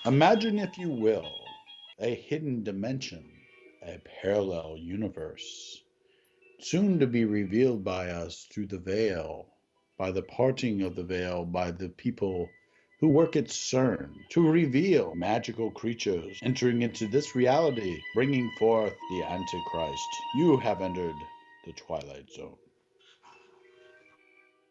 Imagine, if you will, a hidden dimension, a parallel universe, soon to be revealed by us through the veil, by the parting of the veil by the people who work at CERN to reveal magical creatures entering into this reality, bringing forth the Antichrist. You have entered the Twilight Zone.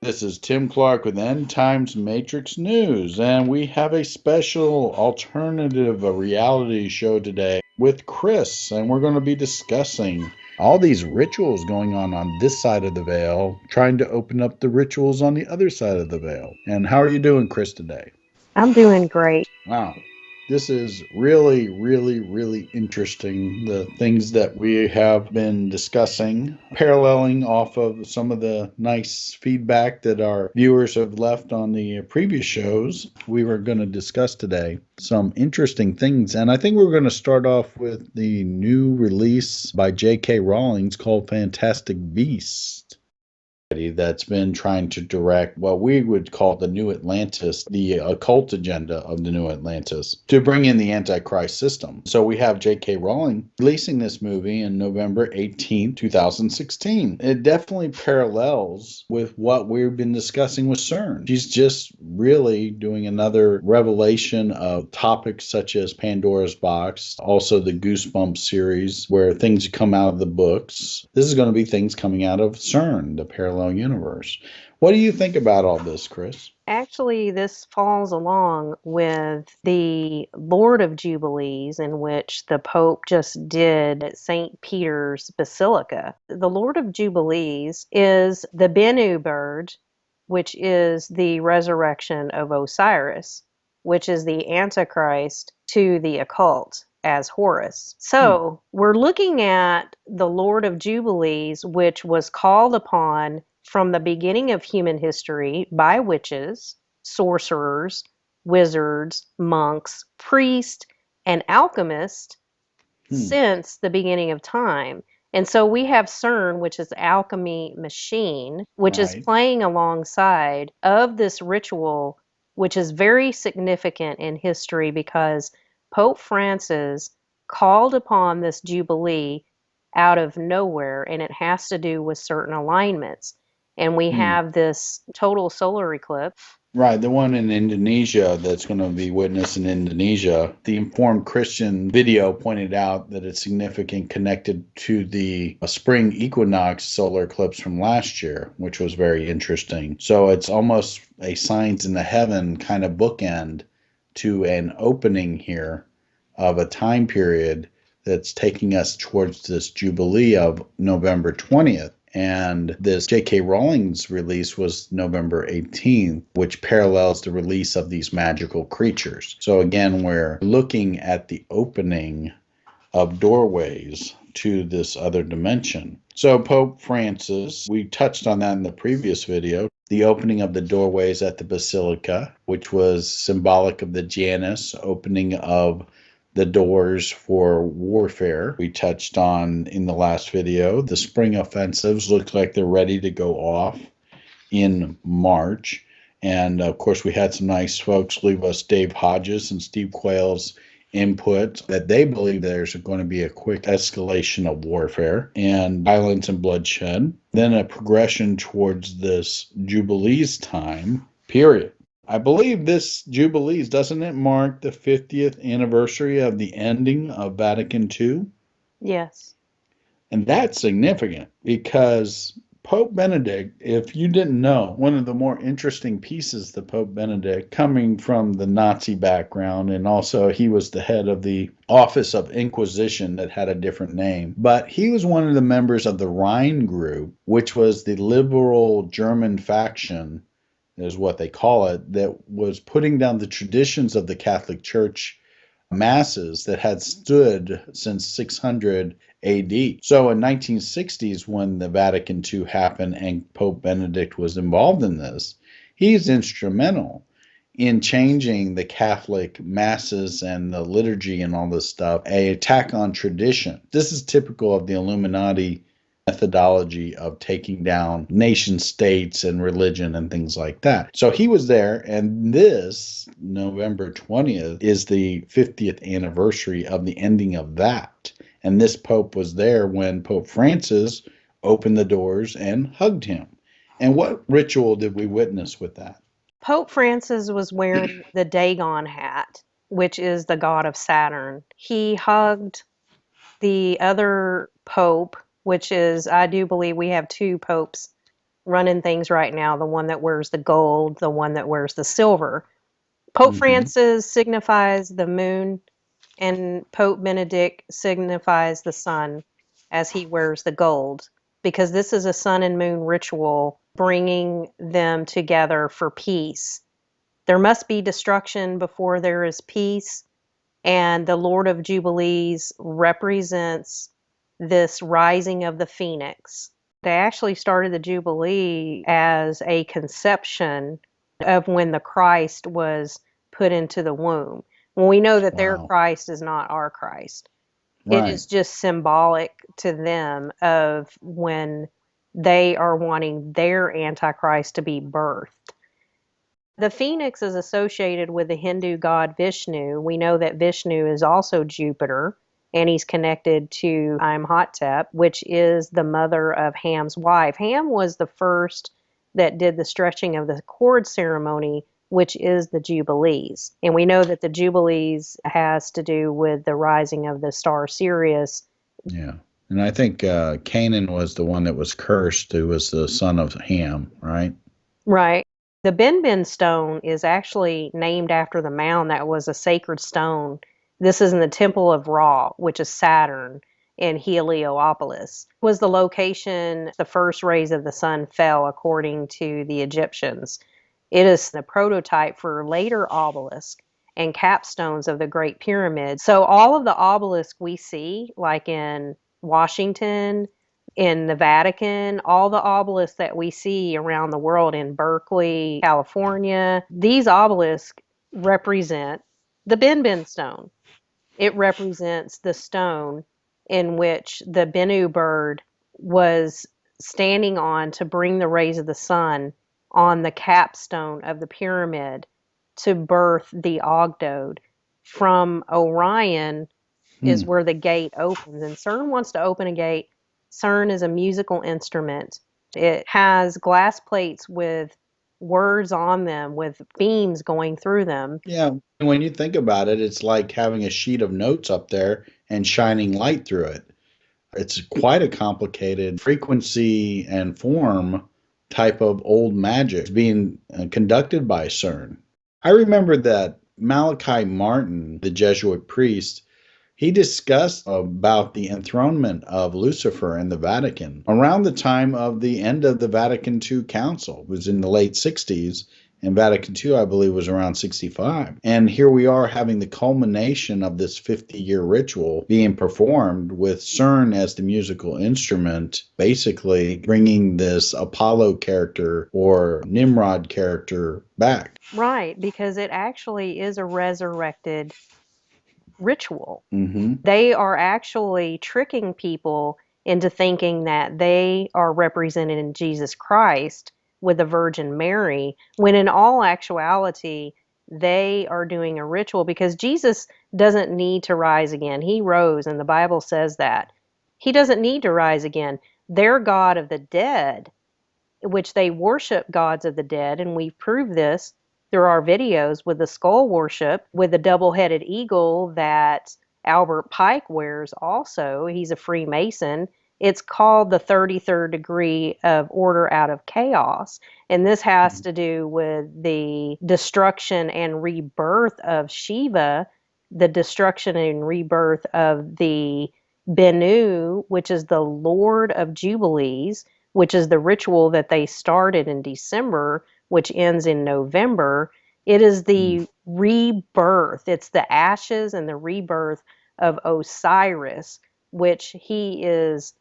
This is Tim Clark with End Times Matrix News, and we have a special alternative reality show today with Chris, and we're going to be discussing all these rituals going on this side of the veil, trying to open up the rituals on the other side of the veil. And how are you doing, Chris, today? I'm doing great. Wow. This is really, really, really interesting. The things that we have been discussing, paralleling off of some of the nice feedback that our viewers have left on the previous shows, we were going to discuss today some interesting things. And I think we're going to start off with the new release by J.K. Rowling called Fantastic Beasts, that's been trying to direct what we would call the New Atlantis, the occult agenda of the New Atlantis, to bring in the Antichrist system. So we have J.K. Rowling releasing this movie in November 18, 2016. It definitely parallels with what we've been discussing with CERN. She's just really doing another revelation of topics such as Pandora's Box, also the Goosebumps series, where things come out of the books. This is going to be things coming out of CERN, the parallel universe. What do you think about all this, Chris? Actually, this falls along with the Lord of Jubilees, in which the Pope just did at St. Peter's Basilica. The Lord of Jubilees is the Bennu bird, which is the resurrection of Osiris, which is the Antichrist to the occult as Horus. So we're looking at the Lord of Jubilees, which was called upon from the beginning of human history by witches, sorcerers, wizards, monks, priests, and alchemists Hmm. since the beginning of time. And so we have CERN, which is the alchemy machine, which is Right. playing alongside of this ritual, which is very significant in history because Pope Francis called upon this jubilee out of nowhere, and it has to do with certain alignments. And we Hmm. have this total solar eclipse. Right, the one in Indonesia that's going to be witnessed in Indonesia. The Informed Christian video pointed out that it's significant connected to the spring equinox solar eclipse from last year, which was very interesting. So it's almost a signs in the heaven kind of bookend to an opening here of a time period that's taking us towards this jubilee of November 20th. And this J.K. Rowling's release was November 18th, which parallels the release of these magical creatures. So again, we're looking at the opening of doorways to this other dimension. So Pope Francis, we touched on that in the previous video, the opening of the doorways at the Basilica, which was symbolic of the Janus opening of the doors for warfare. We touched on in the last video. The spring offensives look like they're ready to go off in March. And of course, we had some nice folks leave us Dave Hodges and Steve Quayle's input that they believe there's going to be a quick escalation of warfare and violence and bloodshed, then a progression towards this Jubilees time period. I believe this Jubilees, doesn't it mark the 50th anniversary of the ending of Vatican II? Yes. And that's significant because Pope Benedict, if you didn't know, one of the more interesting pieces to Pope Benedict, coming from the Nazi background, and also he was the head of the Office of Inquisition that had a different name, but he was one of the members of the Rhine Group, which was the liberal German faction, is what they call it, that was putting down the traditions of the Catholic Church masses that had stood since 600 AD. So in 1960s, when the Vatican II happened and Pope Benedict was involved in this, he's instrumental in changing the Catholic masses and the liturgy and all this stuff, a attack on tradition. This is typical of the Illuminati methodology of taking down nation states and religion and things like that. So he was there, and this November 20th is the 50th anniversary of the ending of that. And this Pope was there when Pope Francis opened the doors and hugged him. And what ritual did we witness with that? Pope Francis was wearing the Dagon hat, which is the god of Saturn. He hugged the other pope, which is, I do believe we have two popes running things right now, the one that wears the gold, the one that wears the silver. Pope Francis signifies the moon, and Pope Benedict signifies the sun as he wears the gold, because this is a sun and moon ritual bringing them together for peace. There must be destruction before there is peace, and the Lord of Jubilees represents this rising of the phoenix. They actually started the Jubilee as a conception of when the Christ was put into the womb. When we know that their Wow. Christ is not our Christ. It Right. is just symbolic to them of when they are wanting their Antichrist to be birthed. The phoenix is associated with the Hindu god Vishnu. We know that Vishnu is also Jupiter, and he's connected to Imhotep, which is the mother of Ham's wife. Ham was the first that did the stretching of the cord ceremony, which is the Jubilees. And we know that the Jubilees has to do with the rising of the star Sirius. Yeah. And I think Canaan was the one that was cursed, who was the son of Ham, right? Right. The Benben stone is actually named after the mound that was a sacred stone. This is in the Temple of Ra, which is Saturn in Heliopolis. It was the location the first rays of the sun fell, according to the Egyptians. It is the prototype for later obelisks and capstones of the Great Pyramid. So all of the obelisks we see, like in Washington, in the Vatican, all the obelisks that we see around the world, in Berkeley, California, these obelisks represent the Benben stone. It represents the stone in which the Bennu bird was standing on to bring the rays of the sun on the capstone of the pyramid to birth the Ogdode. From Orion is where the gate opens, and CERN wants to open a gate. CERN is a musical instrument. It has glass plates with words on them, with beams going through them. Yeah. When you think about it, it's like having a sheet of notes up there and shining light through it. It's quite a complicated frequency and form type of old magic being conducted by CERN. I remember that Malachi Martin, the Jesuit priest, he discussed about the enthronement of Lucifer in the Vatican around the time of the end of the Vatican II Council. It was in the late 60s, and Vatican II, I believe, was around 65. And here we are having the culmination of this 50-year ritual being performed with CERN as the musical instrument, basically bringing this Apollo character or Nimrod character back. Right, because it actually is a resurrected ritual. Mm-hmm. They are actually tricking people into thinking that they are represented in Jesus Christ with the Virgin Mary, when in all actuality, they are doing a ritual, because Jesus doesn't need to rise again. He rose, and the Bible says that. He doesn't need to rise again. Their God of the dead, which they worship gods of the dead, and we've proved this through our videos with the skull worship, with the double-headed eagle that Albert Pike wears also. He's a Freemason. It's called the 33rd degree of order out of chaos. And this has to do with the destruction and rebirth of Shiva, the destruction and rebirth of the Bennu, which is the Lord of Jubilees, which is the ritual that they started in December, which ends in November. It is the rebirth. It's the ashes and the rebirth of Osiris, which he is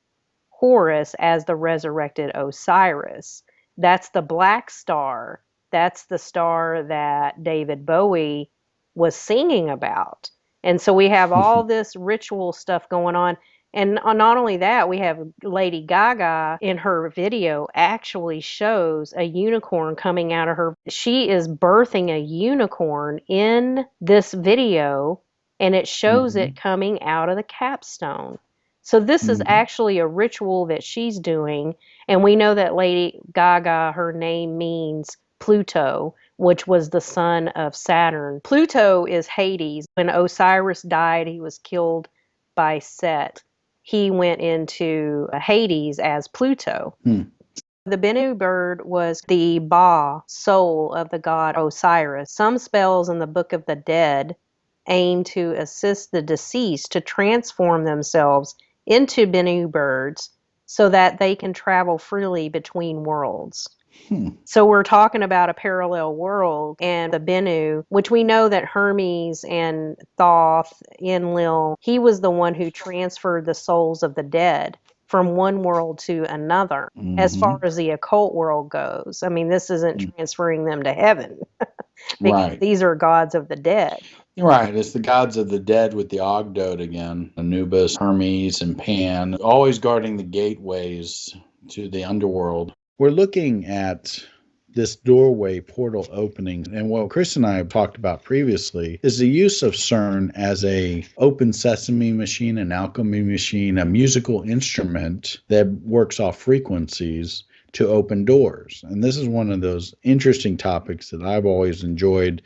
Horus as the resurrected Osiris. That's the black star. That's the star that David Bowie was singing about. And so we have all this ritual stuff going on. And not only that, we have Lady Gaga in her video actually shows a unicorn coming out of her. She is birthing a unicorn in this video, and it shows Hmm. it coming out of the capstone. So this is Hmm. actually a ritual that she's doing, and we know that Lady Gaga, her name means Pluto, which was the son of Saturn. Pluto is Hades. When Osiris died, he was killed by Set. He went into Hades as Pluto. Hmm. The Bennu bird was the Ba soul of the god Osiris. Some spells in the Book of the Dead aim to assist the deceased to transform themselves into Bennu birds so that they can travel freely between worlds. Hmm. So we're talking about a parallel world and the Bennu, which we know that Hermes and Thoth, Enlil, he was the one who transferred the souls of the dead from one world to another. As far Hmm. as the occult world goes, I mean, this isn't transferring them to heaven because Right. these are gods of the dead. Right. It's the gods of the dead with the Ogdoad again. Anubis, Hermes, and Pan, always guarding the gateways to the underworld. We're looking at this doorway portal opening, and what Chris and I have talked about previously is the use of CERN as a open sesame machine, an alchemy machine, a musical instrument that works off frequencies to open doors. And this is one of those interesting topics that I've always enjoyed,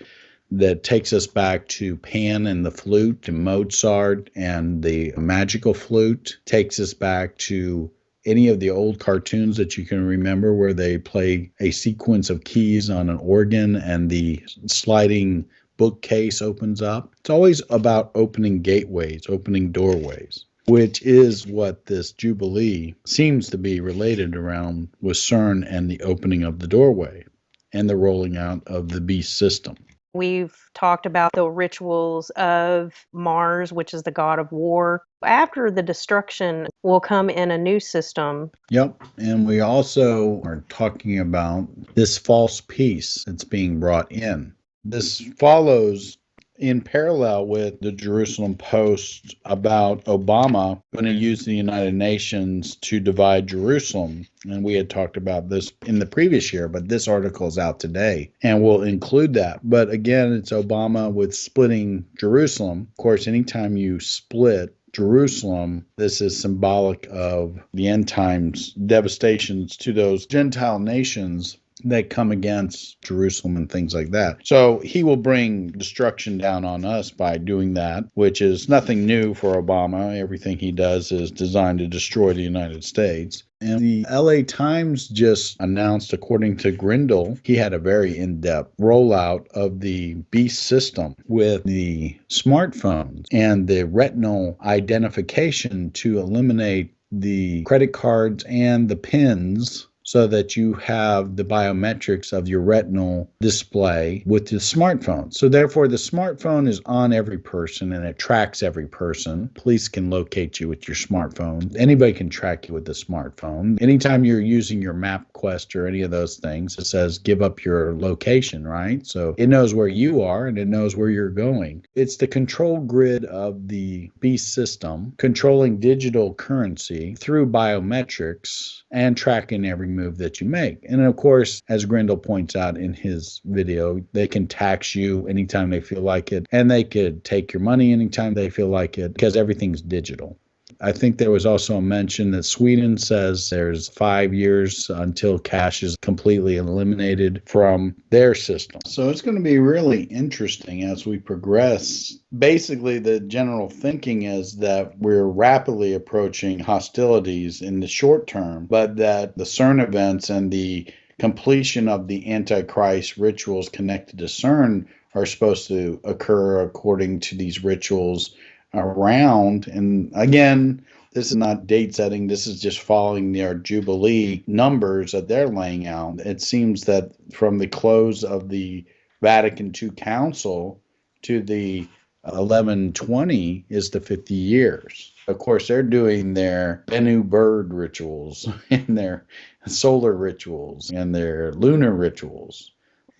that takes us back to Pan and the flute, and Mozart and the magical flute, takes us back to any of the old cartoons that you can remember where they play a sequence of keys on an organ and the sliding bookcase opens up. It's always about opening gateways, opening doorways, which is what this Jubilee seems to be related around with CERN and the opening of the doorway and the rolling out of the beast system. We've talked about the rituals of Mars, which is the god of war. After the destruction will come in a new system. Yep. And we also are talking about this false peace that's being brought in. This follows in parallel with the Jerusalem Post about Obama going to use the United Nations to divide Jerusalem. And we had talked about this in the previous year, but this article is out today and we'll include that. But again, it's Obama with splitting Jerusalem. Of course, anytime you split Jerusalem, this is symbolic of the end times devastations to those Gentile nations that come against Jerusalem and things like that. So he will bring destruction down on us by doing that, which is nothing new for Obama. Everything he does is designed to destroy the United States. And the LA Times just announced, according to Grindle, he had a very in-depth rollout of the beast system with the smartphones and the retinal identification to eliminate the credit cards and the pins, so that you have the biometrics of your retinal display with the smartphone. So therefore, the smartphone is on every person and it tracks every person. Police can locate you with your smartphone. Anybody can track you with the smartphone. Anytime you're using your MapQuest or any of those things, it says give up your location, right? So it knows where you are and it knows where you're going. It's the control grid of the beast system, controlling digital currency through biometrics and tracking every move that you make. And of course, as Grindle points out in his video, they can tax you anytime they feel like it, and they could take your money anytime they feel like it, because everything's digital. I think there was also a mention that Sweden says there's 5 years until cash is completely eliminated from their system. So it's going to be really interesting as we progress. Basically, the general thinking is that we're rapidly approaching hostilities in the short term, but that the CERN events and the completion of the Antichrist rituals connected to CERN are supposed to occur according to these rituals around. And again, this is not date setting. This is just following their Jubilee numbers that they're laying out. It seems that from the close of the Vatican II Council to the 1120 is the 50 years. Of course, they're doing their Bennu bird rituals and their solar rituals and their lunar rituals,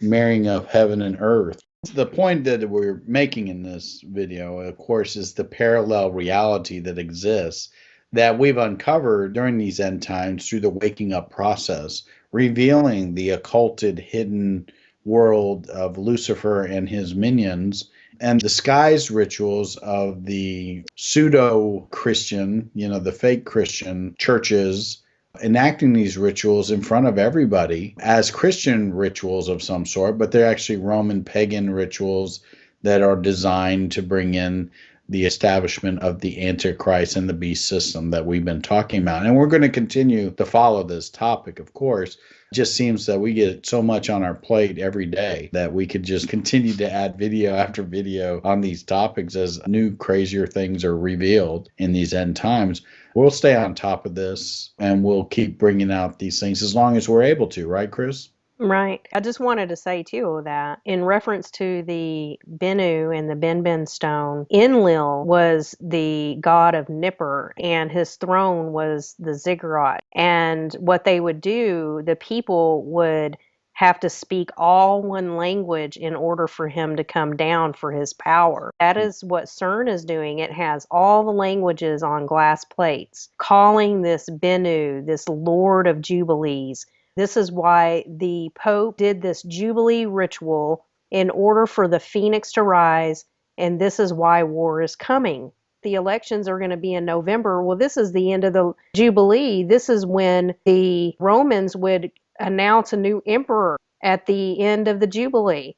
marrying of heaven and earth. The point that we're making in this video, of course, is the parallel reality that exists that we've uncovered during these end times through the waking up process, revealing the occulted, hidden world of Lucifer and his minions and disguised rituals of the pseudo Christian, the fake Christian churches enacting these rituals in front of everybody as Christian rituals of some sort, but they're actually Roman pagan rituals that are designed to bring in the establishment of the Antichrist and the beast system that we've been talking about. And we're going to continue to follow this topic, of course. It just seems that we get so much on our plate every day that we could just continue to add video after video on these topics as new, crazier things are revealed in these end times. We'll stay on top of this and we'll keep bringing out these things as long as we're able to, right, Chris? Right. I just wanted to say too that in reference to the Bennu and the Ben stone, Enlil was the god of Nippur and his throne was the ziggurat. And what they would do, the people would have to speak all one language in order for him to come down for his power. That is what CERN is doing. It has all the languages on glass plates, calling this Bennu, this Lord of Jubilees. This is why the Pope did this Jubilee ritual in order for the phoenix to rise, and this is why war is coming. The elections are going to be in November. Well, this is the end of the Jubilee. This is when the Romans would announce a new emperor at the end of the Jubilee.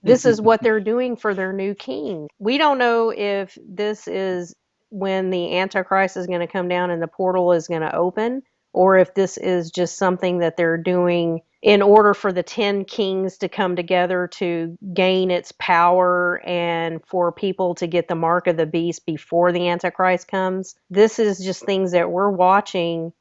This is what they're doing for their new king. We don't know if this is when the Antichrist is going to come down and the portal is going to open, or if this is just something that they're doing in order for the 10 kings to come together to gain its power and for people to get the mark of the beast before the Antichrist comes. This is just things that we're watching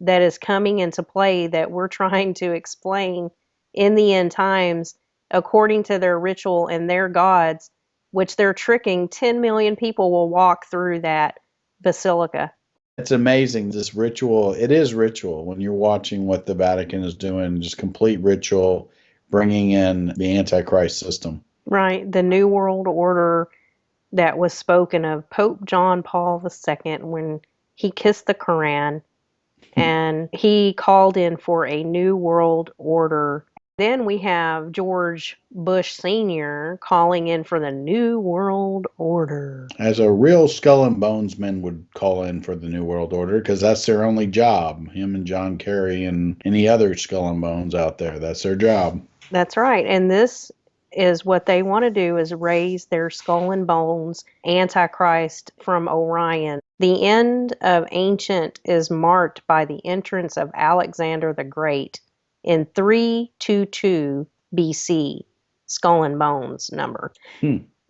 that is coming into play that we're trying to explain in the end times according to their ritual and their gods, which they're tricking. 10 million people will walk through that basilica. It's amazing, this ritual. It is ritual when you're watching what the Vatican is doing, just complete ritual, bringing in the Antichrist system. Right. The New World Order that was spoken of Pope John Paul II when he kissed the Quran and he called in for a New World Order. Then we have George Bush Sr. calling in for the New World Order. As a real skull and bones man would call in for the New World Order because that's their only job. Him and John Kerry and any other skull and bones out there, that's their job. That's right. And this is what they want to do, is raise their skull and bones Antichrist from Orion. The end of ancient is marked by the entrance of Alexander the Great in 322 BC, skull and bones number.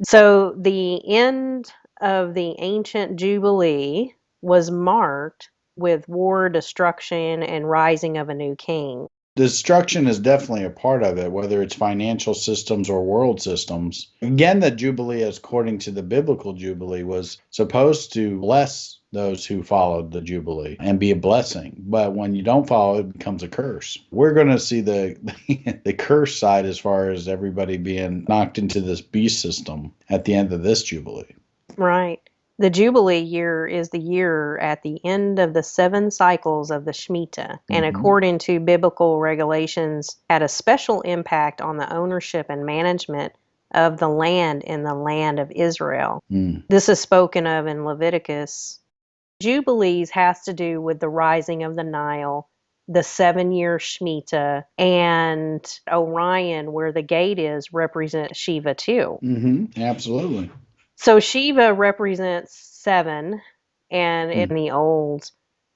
So the end of the ancient Jubilee was marked with war, destruction, and rising of a new king. Destruction is definitely a part of it, whether it's financial systems or world systems. Again, the Jubilee, according to the biblical Jubilee, was supposed to bless those who followed the Jubilee and be a blessing. But when you don't follow, it becomes a curse. We're going to see the curse side as far as everybody being knocked into this beast system at the end of this Jubilee. Right. The Jubilee year is the year at the end of the 7 cycles of the Shemitah, and according to biblical regulations, had a special impact on the ownership and management of the land in the land of Israel. This is spoken of in Leviticus. Jubilees has to do with the rising of the Nile, the 7-year Shemitah, and Orion, where the gate is, represents Shiva too. Absolutely. So Shiva represents 7, and in the old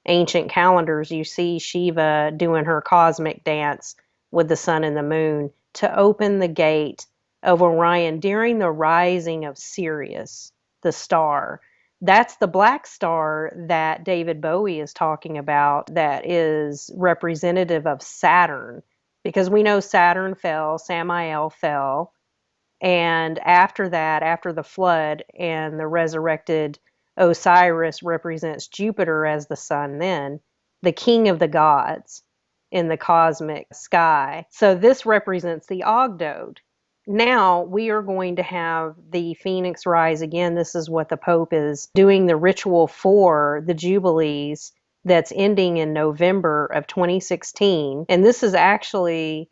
ancient calendars, you see Shiva doing her cosmic dance with the sun and the moon to open the gate of Orion during the rising of Sirius, the star. That's the black star that David Bowie is talking about that is representative of Saturn, because we know Saturn fell, Samael fell, and after that, after the flood and the resurrected Osiris represents Jupiter as the sun then, the king of the gods in the cosmic sky. So this represents the Ogdoad. Now we are going to have the phoenix rise again. This is what the Pope is doing, the ritual for the Jubilees that's ending in November of 2016. And this is actually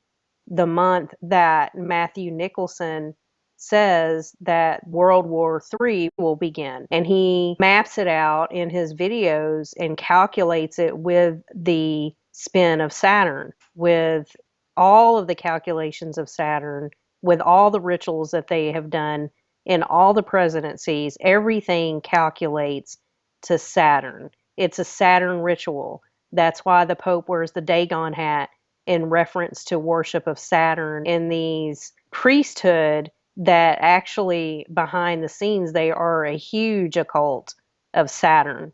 the month that Matthew Nicholson says that World War III will begin. And he maps it out in his videos and calculates it with the spin of Saturn, with all of the calculations of Saturn, with all the rituals that they have done in all the presidencies. Everything calculates to Saturn. It's a Saturn ritual. That's why the Pope wears the Dagon hat in reference to worship of Saturn. In these priesthood that actually behind the scenes, they are a huge occult of Saturn.